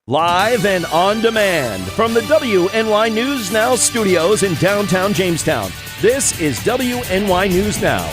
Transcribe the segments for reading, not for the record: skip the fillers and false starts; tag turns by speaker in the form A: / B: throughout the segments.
A: Live and on demand from the WNY News Now studios in downtown Jamestown. This is WNY News Now.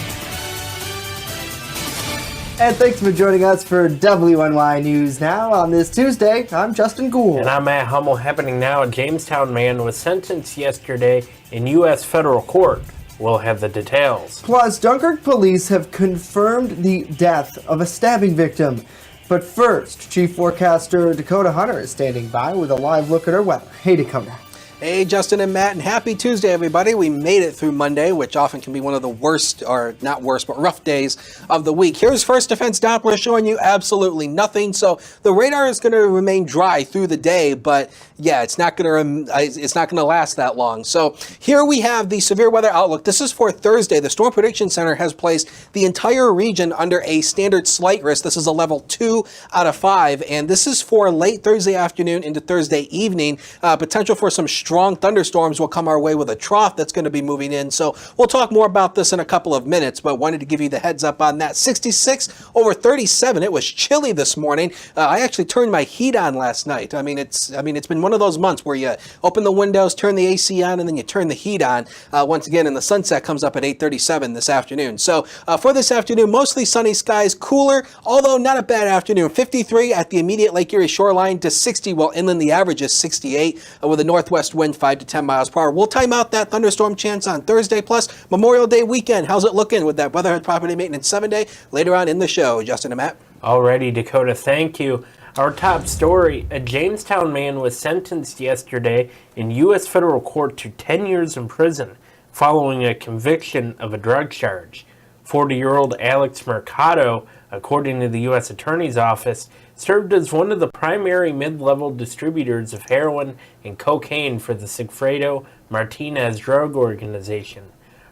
B: And thanks for joining us for WNY News Now on this Tuesday. I'm Justin Gould.
C: And I'm Matt Hummel. Happening now, a Jamestown man was sentenced yesterday in U.S. federal court. We'll have the details.
B: Plus, Dunkirk police have confirmed the death of a stabbing victim. But first, Chief Forecaster Dakota Hunter is standing by with a live look at our weather. Hey, Dakota.
D: Hey, Justin and Matt, and happy Tuesday, everybody. We made it through Monday, which often can be one of the worst, or not worst, but rough days of the week. Here's First Defense Doppler showing you absolutely nothing. So the radar is going to remain dry through the day, but yeah, it's not going to last that long. So here we have the severe weather outlook. This is for Thursday. The Storm Prediction Center has placed the entire region under a standard slight risk. This is a level 2 out of 5, and this is for late Thursday afternoon into Thursday evening. Potential for some strong thunderstorms will come our way with a trough that's going to be moving in. So we'll talk more about this in a couple of minutes, but wanted to give you the heads up on that. 66 over 37. It was chilly this morning. I actually turned my heat on last night. It's been one of those months where you open the windows, turn the AC on, and then you turn the heat on once again, and the sunset comes up at 8:37 this afternoon. So for this afternoon, mostly sunny skies, cooler, although not a bad afternoon. 53 at the immediate Lake Erie shoreline to 60, while inland the average is 68 with a northwest wind 5 to 10 miles per hour. We'll time out that thunderstorm chance on Thursday, plus Memorial Day weekend. How's it looking with that Weatherhead Property Maintenance 7-day later on in the show? Justin and Matt.
C: Alrighty, Dakota, thank you. Our top story, a Jamestown man was sentenced yesterday in U.S. federal court to 10 years in prison following a conviction of a drug charge. 40-year-old Alex Mercado, according to the U.S. Attorney's Office, served as one of the primary mid-level distributors of heroin and cocaine for the Sigfredo Martinez drug organization.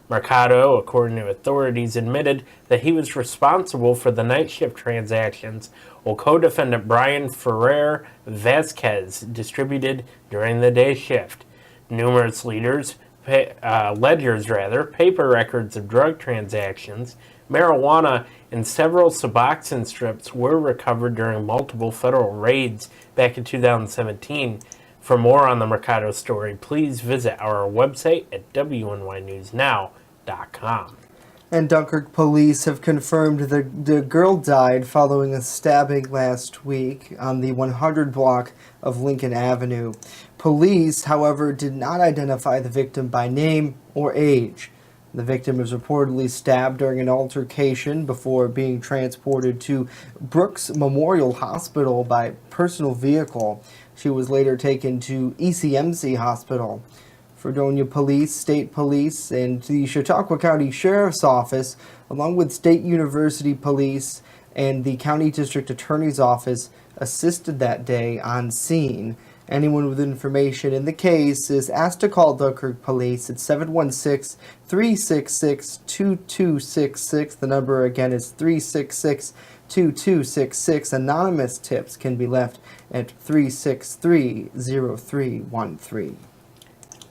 C: Mercado, according to authorities, admitted that he was responsible for the night shift transactions, while co-defendant Brian Ferrer Vasquez distributed during the day shift. Numerous ledgers, paper records of drug transactions, marijuana, and several Suboxone strips were recovered during multiple federal raids back in 2017. For more on the Mercado story, please visit our website at WNYNewsNow.com.
B: And Dunkirk police have confirmed the girl died following a stabbing last week on the 100 block of Lincoln Avenue. Police, however, did not identify the victim by name or age. The victim was reportedly stabbed during an altercation before being transported to Brooks Memorial Hospital by personal vehicle. She was later taken to ECMC Hospital. Fredonia Police, State Police, and the Chautauqua County Sheriff's Office, along with State University Police and the County District Attorney's Office, assisted that day on scene. Anyone with information in the case is asked to call Dunkirk Police at 716-366-2266. The number again is 366-2266. Anonymous tips can be left at 363-0313.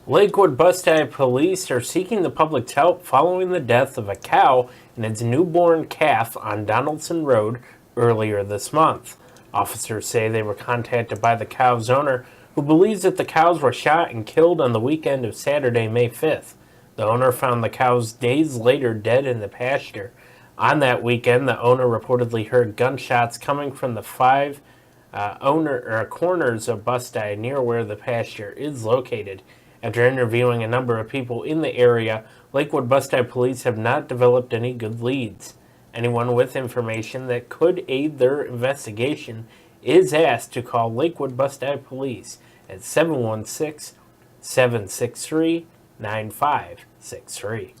C: Lakewood Bustye police are seeking the public's help following the death of a cow and its newborn calf on Donaldson Road earlier this month. Officers say they were contacted by the cow's owner, who believes that the cows were shot and killed on the weekend of Saturday, May 5th. The owner found the cows days later dead in the pasture. On that weekend, the owner reportedly heard gunshots coming from the five corners of Bustye near where the pasture is located. After interviewing a number of people in the area, Lakewood Bustye police have not developed any good leads. Anyone with information that could aid their investigation is asked to call Lakewood Bustye Police at 716-763-9563.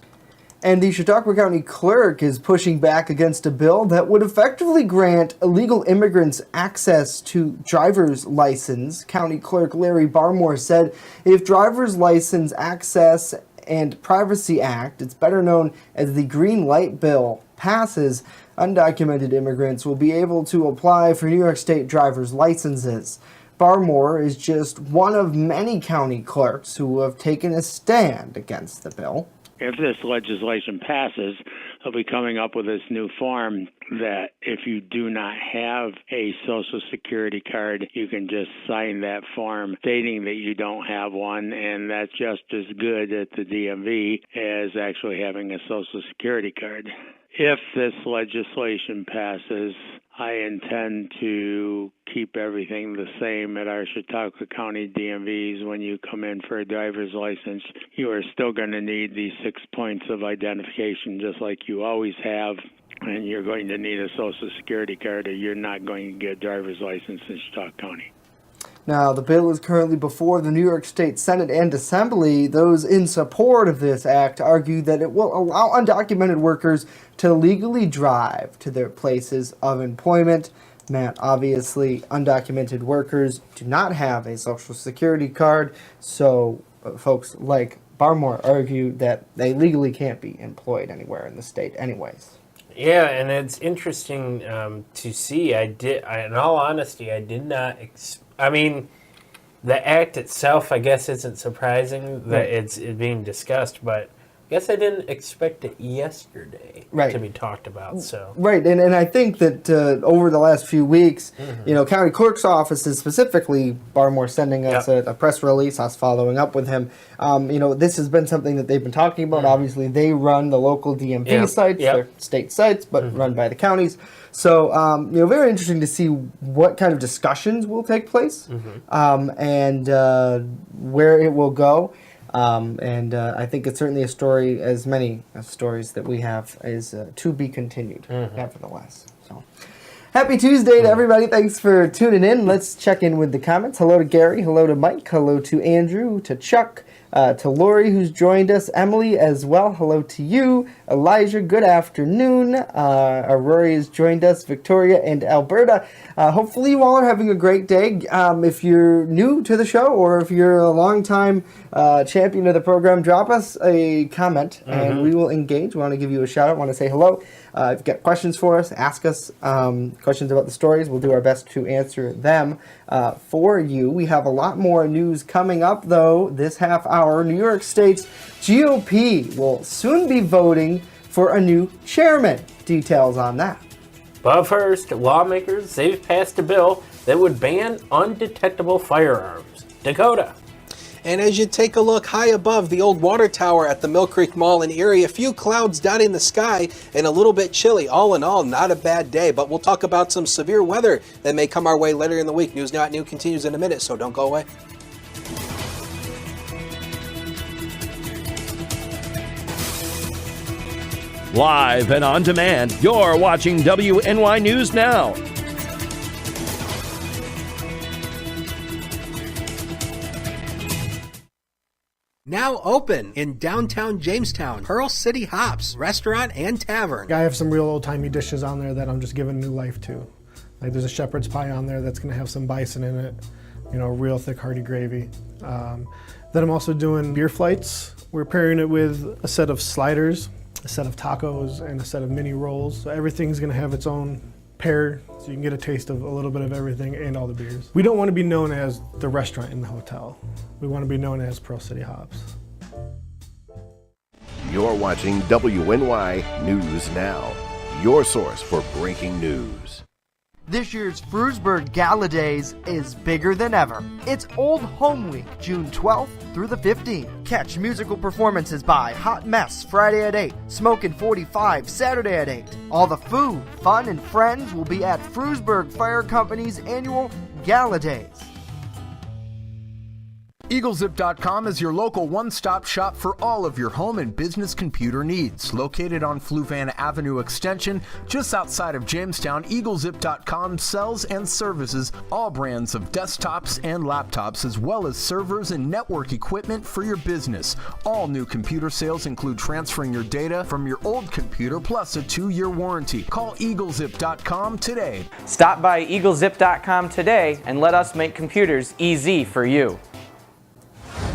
B: And the Chautauqua County Clerk is pushing back against a bill that would effectively grant illegal immigrants access to driver's license. County Clerk Larry Barmore said if Driver's License Access and Privacy Act, it's better known as the Green Light Bill, passes, undocumented immigrants will be able to apply for New York State driver's licenses. Barmore is just one of many county clerks who have taken a stand against the bill.
E: If this legislation passes, they'll be coming up with this new form that if you do not have a Social Security card, you can just sign that form stating that you don't have one, and that's just as good at the DMV as actually having a Social Security card. If this legislation passes, I intend to keep everything the same at our Chautauqua County DMVs. When you come in for a driver's license, you are still going to need these 6 points of identification just like you always have. And you're going to need a Social Security card or you're not going to get a driver's license in Chautauqua County.
B: Now, the bill is currently before the New York State Senate and Assembly. Those in support of this act argue that it will allow undocumented workers to legally drive to their places of employment. Matt, obviously, undocumented workers do not have a Social Security card, so folks like Barmore argue that they legally can't be employed anywhere in the state anyways.
C: Yeah, and it's interesting to see. In all honesty, I did not. I mean, the act itself, I guess, isn't surprising that it's being discussed, but I guess I didn't expect it yesterday to be talked about. So
B: right, and I think that over the last few weeks, county clerk's offices specifically, Barmore sending us a press release, us following up with him. This has been something that they've been talking about. Obviously, they run the local DMV sites, they're state sites, but run by the counties. So, very interesting to see what kind of discussions will take place and where it will go. I think it's certainly a story, as many stories that we have, is to be continued, nevertheless. So, happy Tuesday to everybody. Thanks for tuning in. Let's check in with the comments. Hello to Gary. Hello to Mike. Hello to Andrew. To Chuck. To Lori, who's joined us. Emily as well. Hello to you. Elijah, good afternoon. Rory has joined us. Victoria and Alberta. Hopefully you all are having a great day. If you're new to the show or if you're a long-time champion of the program, drop us a comment and we will engage. We want to give you a shout-out. Want to say hello. If you've got questions for us, ask us questions about the stories. We'll do our best to answer them for you. We have a lot more news coming up, though, this half hour. New York State's GOP will soon be voting for a new chairman. Details on that.
C: But first, lawmakers, they've passed a bill that would ban undetectable firearms. Dakota.
D: And as you take a look high above the old water tower at the Mill Creek Mall in Erie, a few clouds dotting the sky and a little bit chilly. All in all, not a bad day, but we'll talk about some severe weather that may come our way later in the week. News Now at Noon continues in a minute, so don't go away.
A: Live and on demand, you're watching WNY News Now.
D: Now open in downtown Jamestown, Pearl City Hops, restaurant and tavern.
F: I have some real old-timey dishes on there that I'm just giving new life to. Like there's a shepherd's pie on there that's going to have some bison in it, real thick hearty gravy. Then I'm also doing beer flights. We're pairing it with a set of sliders, a set of tacos, and a set of mini rolls. So everything's going to have its own pair, so you can get a taste of a little bit of everything and all the beers. We don't want to be known as the restaurant in the hotel. We want to be known as Pearl City Hops.
G: You're watching WNY News Now, your source for breaking news.
H: This year's Frewsburg Gala Days is bigger than ever. It's Old Home Week, June 12th through the 15th. Catch musical performances by Hot Mess Friday at 8, Smokin' 45 Saturday at 8. All the food, fun, and friends will be at Frewsburg Fire Company's annual Gala Days.
I: EagleZip.com is your local one-stop shop for all of your home and business computer needs. Located on Fluvan Avenue Extension, just outside of Jamestown, EagleZip.com sells and services all brands of desktops and laptops, as well as servers and network equipment for your business. All new computer sales include transferring your data from your old computer, plus a 2-year warranty. Call EagleZip.com today.
J: Stop by EagleZip.com today and let us make computers easy for you.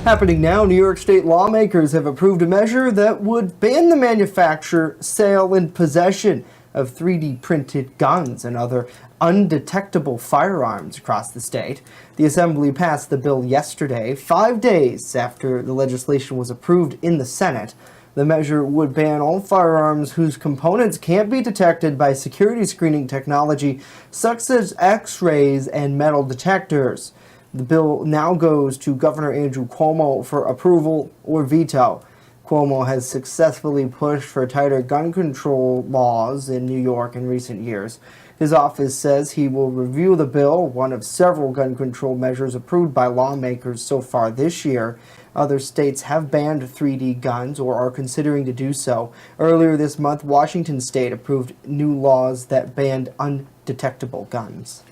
B: Happening now, New York State lawmakers have approved a measure that would ban the manufacture, sale, and possession of 3D printed guns and other undetectable firearms across the state. The Assembly passed the bill yesterday, 5 days after the legislation was approved in the Senate. The measure would ban all firearms whose components can't be detected by security screening technology such as X-rays and metal detectors. The bill now goes to Governor Andrew Cuomo for approval or veto. Cuomo has successfully pushed for tighter gun control laws in New York in recent years. His office says he will review the bill, one of several gun control measures approved by lawmakers so far this year. Other states have banned 3D guns or are considering to do so. Earlier this month, Washington state approved new laws that banned undetectable guns.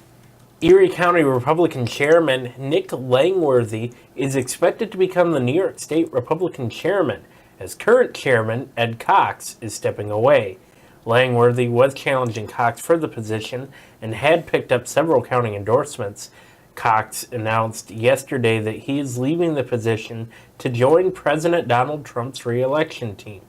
C: Erie County Republican Chairman Nick Langworthy is expected to become the New York State Republican Chairman, as current chairman Ed Cox is stepping away. Langworthy was challenging Cox for the position and had picked up several county endorsements. Cox announced yesterday that he is leaving the position to join President Donald Trump's re-election team.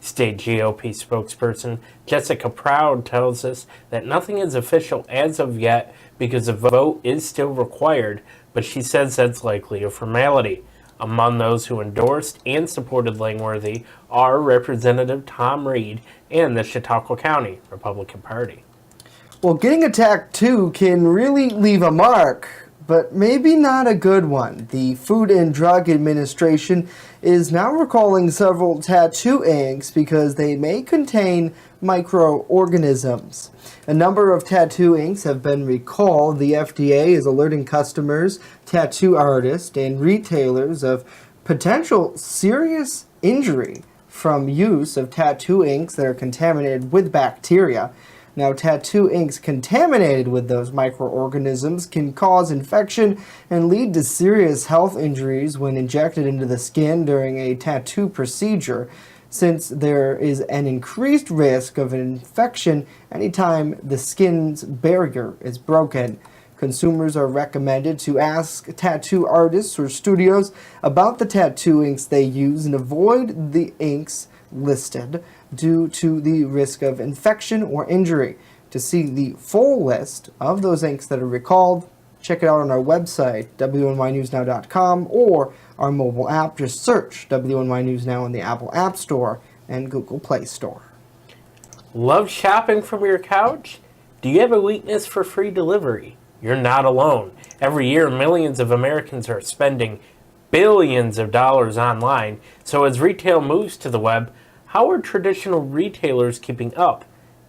C: State GOP spokesperson Jessica Proud tells us that nothing is official as of yet because a vote is still required, but she says that's likely a formality. Among those who endorsed and supported Langworthy are Representative Tom Reed and the Chautauqua County Republican Party.
B: Well, getting a tattoo can really leave a mark, but maybe not a good one. The Food and Drug Administration is now recalling several tattoo inks because they may contain microorganisms. A number of tattoo inks have been recalled. The FDA is alerting customers, tattoo artists, and retailers of potential serious injury from use of tattoo inks that are contaminated with bacteria. Now, tattoo inks contaminated with those microorganisms can cause infection and lead to serious health injuries when injected into the skin during a tattoo procedure, since there is an increased risk of an infection anytime the skin's barrier is broken. Consumers are recommended to ask tattoo artists or studios about the tattoo inks they use and avoid the inks listed due to the risk of infection or injury. To see the full list of those inks that are recalled, check it out on our website, WNYNewsNow.com, or our mobile app. Just search WNY News Now in the Apple App Store and Google Play Store.
C: Love shopping from your couch? Do you have a weakness for free delivery? You're not alone. Every year, millions of Americans are spending billions of dollars online. So as retail moves to the web, how are traditional retailers keeping up?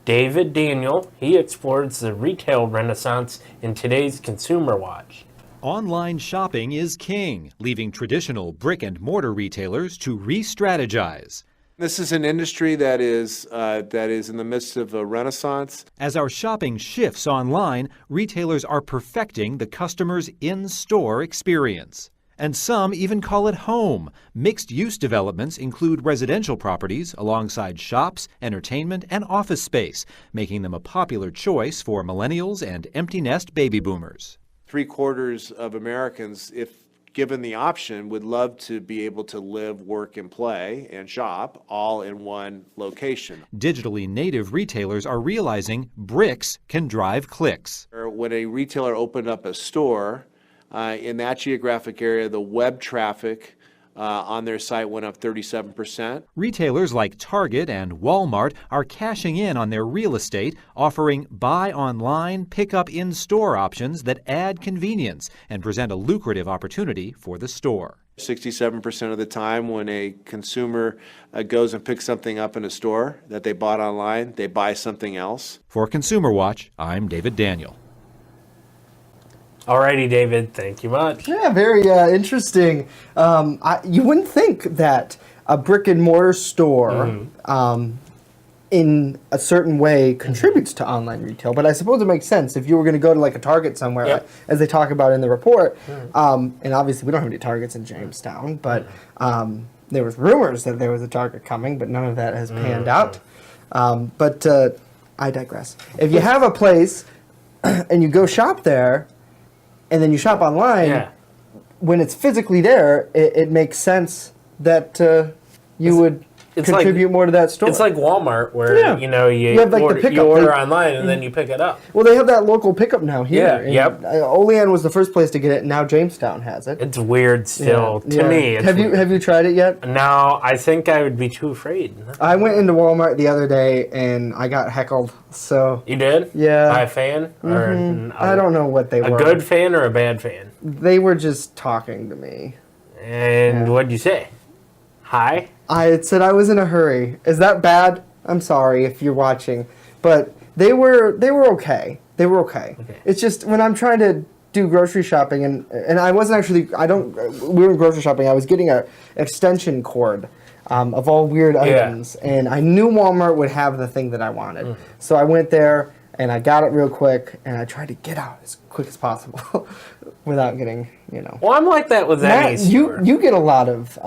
C: David Daniel, he explores the retail renaissance in today's Consumer Watch.
K: Online shopping is king, leaving traditional brick-and-mortar retailers to re-strategize.
L: This is an industry that is in the midst of a renaissance.
K: As our shopping shifts online, retailers are perfecting the customer's in-store experience. And some even call it home. Mixed-use developments include residential properties alongside shops, entertainment, and office space, making them a popular choice for millennials and empty-nest baby boomers.
L: 3/4 of Americans, if given the option, would love to be able to live, work, and play and shop all in one location.
K: Digitally native retailers are realizing bricks can drive clicks.
L: When a retailer opened up a store, in that geographic area, the web traffic on their site went up 37%.
K: Retailers like Target and Walmart are cashing in on their real estate, offering buy online, pick up in-store options that add convenience and present a lucrative opportunity for the store.
L: 67% of the time when a consumer goes and picks something up in a store that they bought online, they buy something else.
K: For Consumer Watch, I'm David Daniel.
C: Alrighty, David, thank you much.
B: Yeah, very interesting. You wouldn't think that a brick and mortar store in a certain way contributes to online retail, but I suppose it makes sense if you were going to go to like a Target somewhere, as they talk about in the report, and obviously we don't have any Targets in Jamestown, but there was rumors that there was a Target coming, but none of that has panned out. But I digress. If you have a place and you go shop there, and then you shop online, when it's physically there, it makes sense that you would contribute more to that store.
C: It's like Walmart, where you
B: have, like, the pickup.
C: you order online and then you pick it up.
B: Well, they have that local pickup now here.
C: Yeah, yep.
B: Olean was the first place to get it, and now Jamestown has it.
C: It's weird still to me.
B: Have you tried it yet?
C: No, I think I would be too afraid.
B: I went into Walmart the other day and I got heckled. So
C: you did?
B: Yeah.
C: By a fan? Or
B: I don't know what they were.
C: A good fan or a bad fan?
B: They were just talking to me.
C: And what'd you say? Hi?
B: I said I was in a hurry. Is that bad? I'm sorry if you're watching, but they were okay. They were okay. It's just when I'm trying to do grocery shopping and I wasn't actually. We were grocery shopping. I was getting a extension cord of all weird items, and I knew Walmart would have the thing that I wanted. So I went there and I got it real quick, and I tried to get out as quick as possible without getting,
C: Well, I'm like that with any store.
B: You get a lot of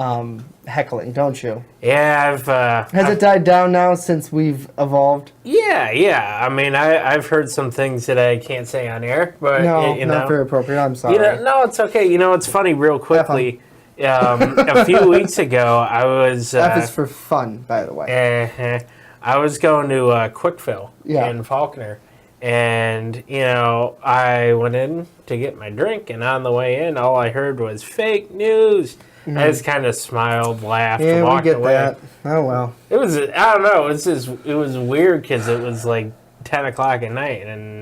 B: heckling, don't you?
C: Yeah,
B: Has it died down now since we've evolved?
C: Yeah. I mean, I've heard some things that I can't say on air, but
B: no, not very appropriate. I'm sorry.
C: No, it's okay. It's funny. Real quickly, a few weeks ago, I was.
B: F is for fun, by the way.
C: I was going to Quick Fill in Faulkner, and I went in to get my drink, and on the way in, all I heard was fake news. I just kind of smiled, laughed, walked away.
B: That. Oh well.
C: It was. I don't know. It was weird because it was like 10 o'clock at night, and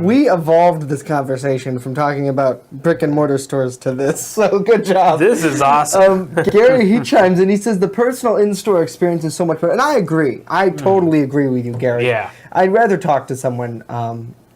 B: we evolved this conversation from talking about brick and mortar stores to this, so good job.
C: This is awesome.
B: Gary, he chimes in, he says the personal in-store experience is so much better, and I agree. I totally agree with you, Gary.
C: Yeah.
B: I'd rather talk to someone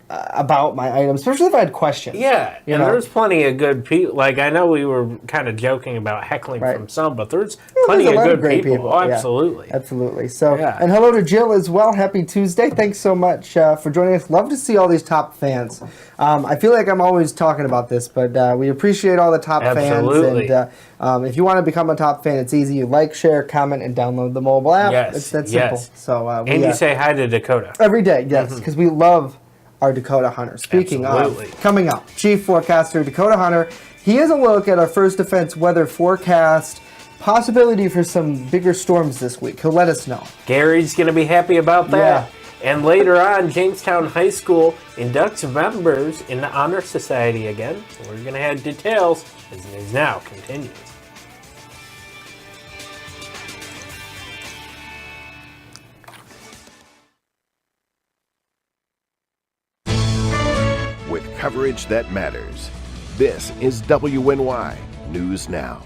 B: about my items, especially if I had questions.
C: Yeah, and there's plenty of good people. Like, I know we were kind of joking about heckling from some, but there's plenty of good
B: great
C: people. Oh, absolutely.
B: Yeah, absolutely. So, and hello to Jill as well. Happy Tuesday. Thanks so much for joining us. Love to see all these top fans. I feel like I'm always talking about this, but we appreciate all the top fans. And if you want to become a top fan, it's easy. You like, share, comment, and download the mobile app.
C: Yes,
B: it's that simple. So,
C: and you say hi to Dakota.
B: Every day, yes, because we love our Dakota Hunter. Speaking of, coming up, Chief Forecaster Dakota Hunter. He has a look at our First Defense weather forecast, possibility for some bigger storms this week. He'll let us know.
C: Gary's going to be happy about that. Yeah. And later on, Jamestown High School inducts members in the Honor Society again. We're going to have details as News Now continues.
G: Coverage that matters. This is WNY News Now.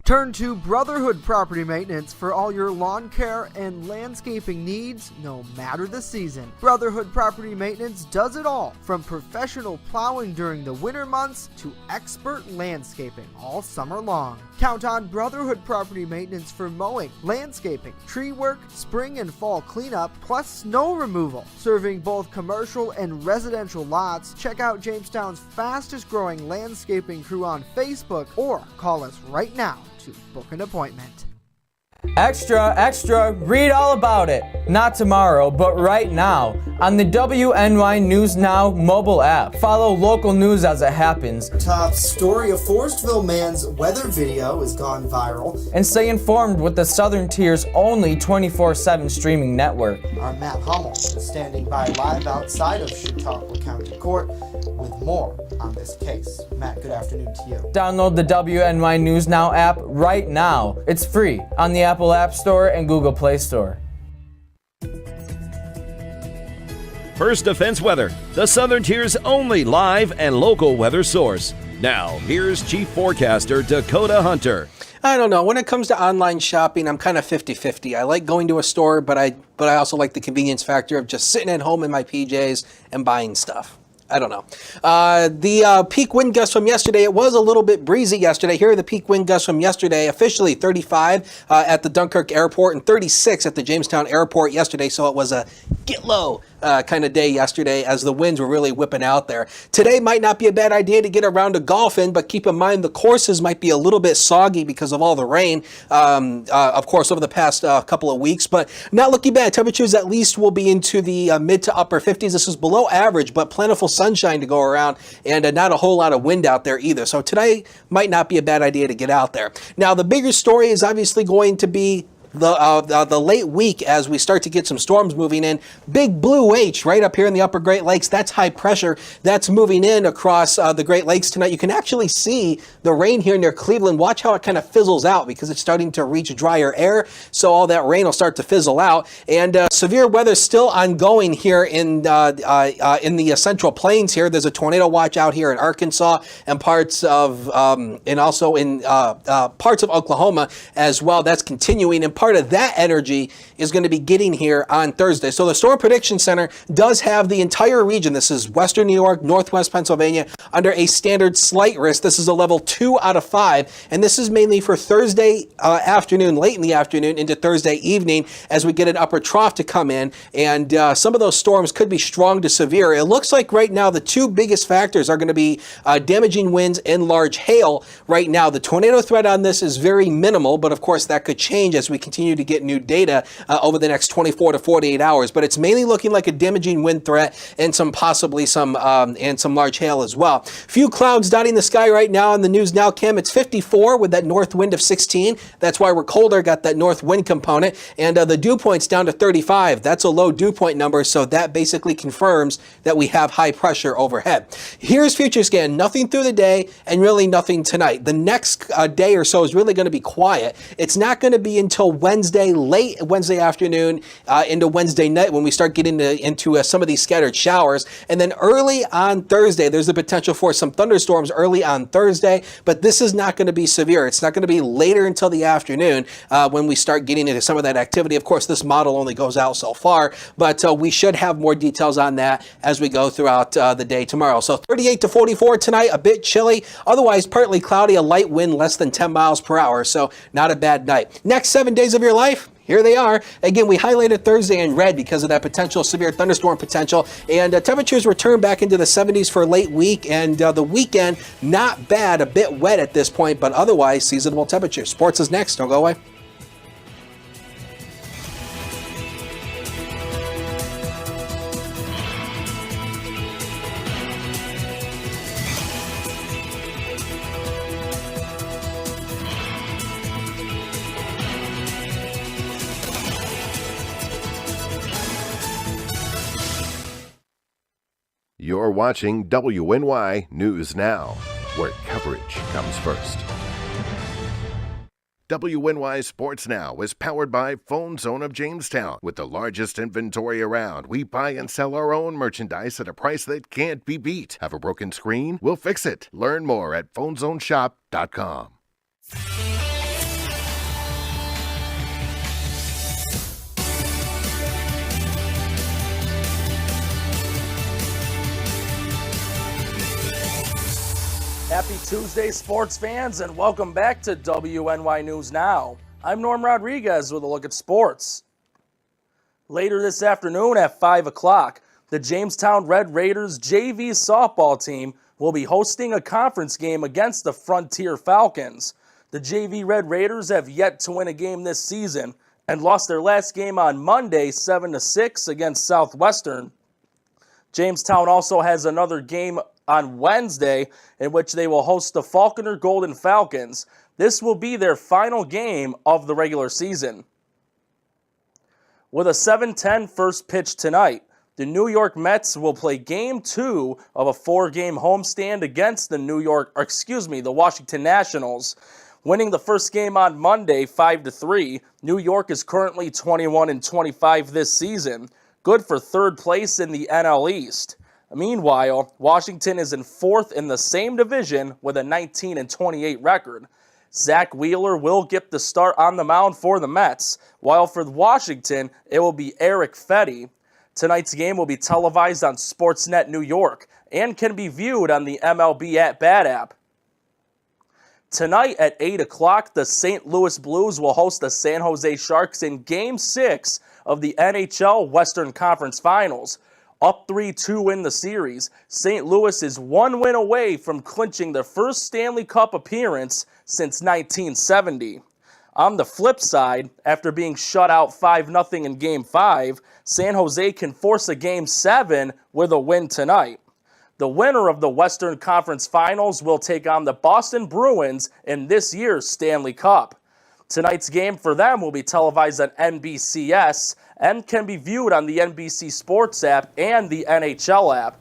H: Turn to Brotherhood Property Maintenance for all your lawn care and landscaping needs, no matter the season. Brotherhood Property Maintenance does it all, from professional plowing during the winter months to expert landscaping all summer long. Count on Brotherhood Property Maintenance for mowing, landscaping, tree work, spring and fall cleanup, plus snow removal. Serving both commercial and residential lots, check out Jamestown's fastest growing landscaping crew on Facebook or call us right now to book an appointment.
J: Extra, extra, read all about it. Not tomorrow, but right now on the WNY News Now mobile app. Follow local news as it happens.
B: Top story, a Forestville man's weather video has gone viral.
J: And stay informed with the Southern Tier's only 24/7 streaming network.
B: Our Matt Hummel is standing by live outside of Chautauqua County Court with more on this case. Matt, good afternoon to you.
J: Download the WNY News Now app right now. It's free on the Apple App Store and Google Play Store.
A: First Defense Weather, the Southern Tier's only live and local weather source. Now, here's Chief Forecaster Dakota Hunter.
D: I don't know. When it comes to online shopping, I'm kind of 50-50. I like going to a store, but I also like the convenience factor of just sitting at home in my PJs and buying stuff. I don't know. The peak wind gusts from yesterday, it was a little bit breezy yesterday. Here are the peak wind gusts from yesterday. Officially 35 at the Dunkirk Airport and 36 at the Jamestown Airport yesterday. So it was a get low kind of day yesterday as the winds were really whipping out there. Today might not be a bad idea to get around to golfing, but keep in mind the courses might be a little bit soggy because of all the rain, of course, over the past couple of weeks. But not looking bad. Temperatures at least will be into the mid to upper 50s. This is below average, but plentiful sunshine to go around and not a whole lot of wind out there either. So today might not be a bad idea to get out there. Now, the bigger story is obviously going to be the late week as we start to get some storms moving in. Big Blue H right up here in the upper Great Lakes. That's high pressure. That's moving in across the Great Lakes tonight. You can actually see the rain here near Cleveland. Watch how it kind of fizzles out because it's starting to reach drier air. So all that rain will start to fizzle out. And severe weather still ongoing here in the Central Plains here. There's a tornado watch out here in Arkansas and parts of and also in parts of Oklahoma as well. That's continuing, and part of that energy is going to be getting here on Thursday. So the Storm Prediction Center does have the entire region. This is Western New York, Northwest Pennsylvania, under a standard slight risk. This is a level 2 out of 5, and this is mainly for Thursday afternoon, late in the afternoon into Thursday evening as we get an upper trough to come in, and some of those storms could be strong to severe. It looks like right now the two biggest factors are going to be damaging winds and large hail. Right now, the tornado threat on this is very minimal, but of course that could change as we continue to get new data over the next 24 to 48 hours. But it's mainly looking like a damaging wind threat and possibly some large hail as well. Few clouds dotting the sky right now on the News Now cam. It's 54 with that north wind of 16. That's why we're colder, got that north wind component. And the dew point's down to 35. That's a low dew point number, so that basically confirms that we have high pressure overhead. Here's Future Scan. Nothing through the day and really nothing tonight. The next day or so is really going to be quiet. It's not going to be until Wednesday, late Wednesday afternoon into Wednesday night when we start getting into some of these scattered showers. And then early on Thursday, there's the potential for some thunderstorms early on Thursday, but this is not going to be severe. It's not going to be later until the afternoon when we start getting into some of that activity. Of course, this model only goes out so far, but we should have more details on that as we go throughout the day tomorrow. So 38 to 44 tonight, a bit chilly. Otherwise, partly cloudy, a light wind less than 10 miles per hour. So not a bad night. Next 7 days of your life, here they are. Again, we highlighted Thursday in red because of that potential severe thunderstorm potential. And temperatures return back into the 70s for late week. And the weekend, not bad, a bit wet at this point, but otherwise seasonable temperatures. Sports is next. Don't go away.
G: You're watching WNY News Now, where coverage comes first. WNY Sports Now is powered by Phone Zone of Jamestown. With the largest inventory around, we buy and sell our own merchandise at a price that can't be beat. Have a broken screen? We'll fix it. Learn more at phonezoneshop.com.
M: Happy Tuesday, sports fans, and welcome back to WNY News Now. I'm Norm Rodriguez with a look at sports. Later this afternoon at 5 o'clock, the Jamestown Red Raiders JV softball team will be hosting a conference game against the Frontier Falcons. The JV Red Raiders have yet to win a game this season and lost their last game on Monday 7-6 against Southwestern. Jamestown also has another game on Wednesday in which they will host the Falconer Golden Falcons. This will be their final game of the regular season. With a 7:10 first pitch tonight, the New York Mets will play Game 2 of a 4-game homestand against the Washington Nationals. Winning the first game on Monday 5-3, New York is currently 21-25 this season, good for third place in the NL East. Meanwhile, Washington is in fourth in the same division with a 19-28 record. Zach Wheeler will get the start on the mound for the Mets, while for Washington, it will be Eric Fetty. Tonight's game will be televised on Sportsnet New York and can be viewed on the MLB At Bat app. Tonight at 8 o'clock, the St. Louis Blues will host the San Jose Sharks in Game 6 of the NHL Western Conference Finals. Up 3-2 in the series, St. Louis is one win away from clinching their first Stanley Cup appearance since 1970. On the flip side, after being shut out 5-0 in Game 5, San Jose can force a Game 7 with a win tonight. The winner of the Western Conference Finals will take on the Boston Bruins in this year's Stanley Cup. Tonight's game for them will be televised on NBCS and can be viewed on the NBC Sports app and the NHL app.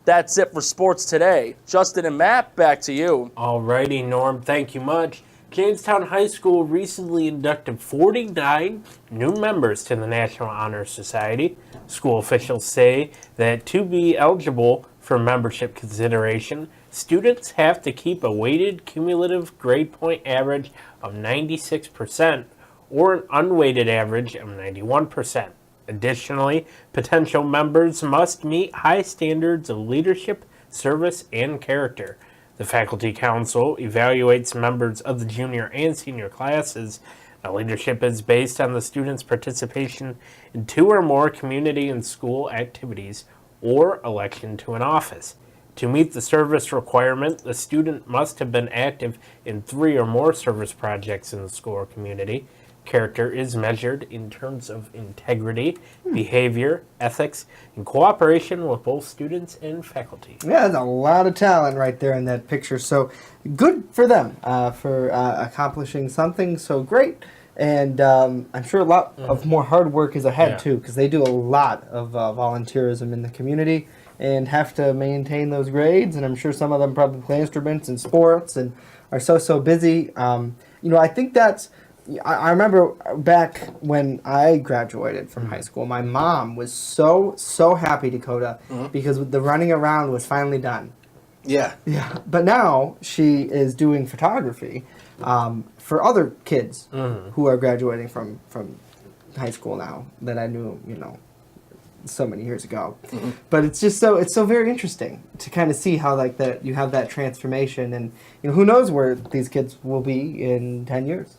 M: That's it for sports today. Justin and Matt, back to you.
C: Alrighty, Norm, thank you much. Jamestown High School recently inducted 49 new members to the National Honor Society. School officials say that to be eligible for membership consideration, students have to keep a weighted cumulative grade point average of 96% or an unweighted average of 91%. Additionally, potential members must meet high standards of leadership, service, and character. The Faculty Council evaluates members of the junior and senior classes. The leadership is based on the student's participation in 2 or more community and school activities or election to an office. To meet the service requirement, the student must have been active in 3 or more service projects in the school or community. Character is measured in terms of integrity, behavior, ethics, and cooperation with both students and faculty.
B: Yeah, there's a lot of talent right there in that picture. So good for them for accomplishing something so great. And I'm sure a lot of more hard work is ahead, too, because they do a lot of volunteerism in the community and have to maintain those grades. And I'm sure some of them probably play instruments and sports and are so busy. I think that's... I remember back when I graduated from high school, my mom was so happy, Dakota, because the running around was finally done.
D: Yeah.
B: Yeah. But now she is doing photography for other kids who are graduating from high school now that I knew, so many years ago. But it's just it's so very interesting to kind of see how like that you have that transformation, and who knows where these kids will be in 10 years.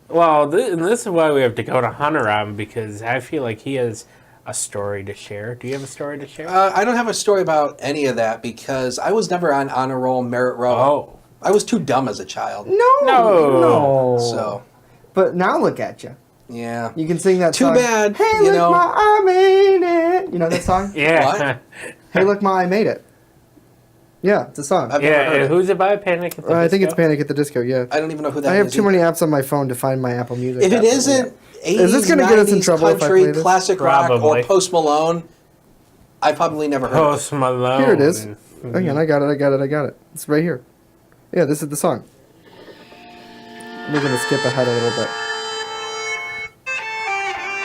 C: Well, this is why we have Dakota Hunter on, because I feel like he has a story to share. Do you have a story to share?
D: I don't have a story about any of that because I was never on honor roll, merit roll.
C: Oh.
D: I was too dumb as a child.
B: No.
D: So.
B: But now look at you.
D: Yeah.
B: You can sing that
D: Too
B: song.
D: bad.
B: Hey, look, Ma, I made it. You know that song?
C: Yeah.
D: What?
B: Hey, look, Ma, I made it. Yeah, it's a song.
C: Who's it by? Panic at the Disco?
B: I think it's Panic at the Disco, yeah.
D: I don't even know who that is.
B: I have too many apps on my phone to find my Apple Music.
D: If it isn't 80s,
B: is this gonna get us in trouble if I
D: country,
B: play this?
D: classic rock, or Post Malone, I probably never heard
C: Post
D: of it.
C: Malone.
B: Here it is. Hang on, I got it. It's right here. Yeah, this is the song. We're going to skip ahead a little bit.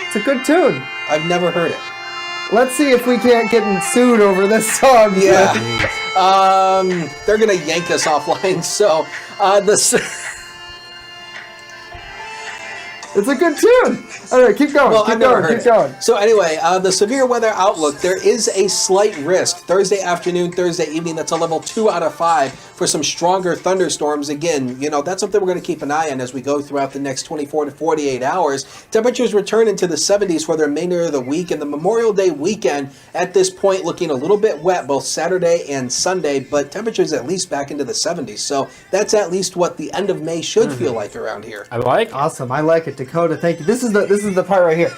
B: It's a good tune.
D: I've never heard it.
B: Let's see if we can't get sued over this song.
D: Yeah. They're going to yank us offline, so
B: It's a good tune. All right, keep going.
D: Well,
B: keep going.
D: So anyway, the severe weather outlook, there is a slight risk. Thursday afternoon, Thursday evening, that's a level 2 out of 5 for some stronger thunderstorms. Again, that's something we're going to keep an eye on as we go throughout the next 24 to 48 hours. Temperatures return into the 70s for the remainder of the week, and the Memorial Day weekend at this point looking a little bit wet both Saturday and Sunday, but temperatures at least back into the 70s. So that's at least what the end of May should feel like around here.
C: I like it.
B: Awesome. I like it. Dakota, thank you. This is the part right here.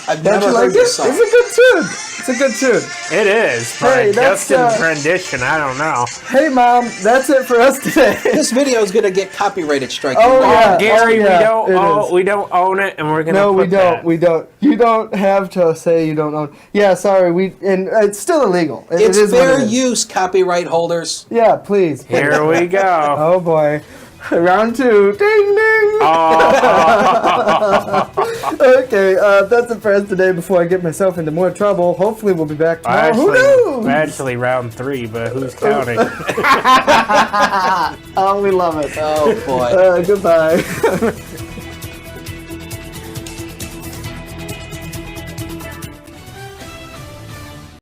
D: I've never heard this song.
B: It's a good tune. It's a good tune.
C: It is, but
B: Hey, that's,
C: Justin's rendition, I don't know.
B: Hey, Mom, that's it for us today.
D: This video is going to get copyrighted strike.
B: Oh, yeah.
C: Gary,
B: yeah,
C: we don't own it, and we're gonna.
B: No,
C: put
B: we don't.
C: that.
B: We don't. You don't have to say you don't own. Yeah, sorry. And it's still illegal.
D: It's
B: it is
D: fair
B: what it is.
D: use, copyright holders.
B: Yeah, please.
C: Here we go.
B: Oh boy. Round 2. Ding ding. Okay, that's it for us today. Before I get myself into more trouble, hopefully we'll be back tomorrow. Who knows?
C: Actually, round 3, but who's counting?
B: Oh, we love it.
D: Oh boy.
B: Goodbye.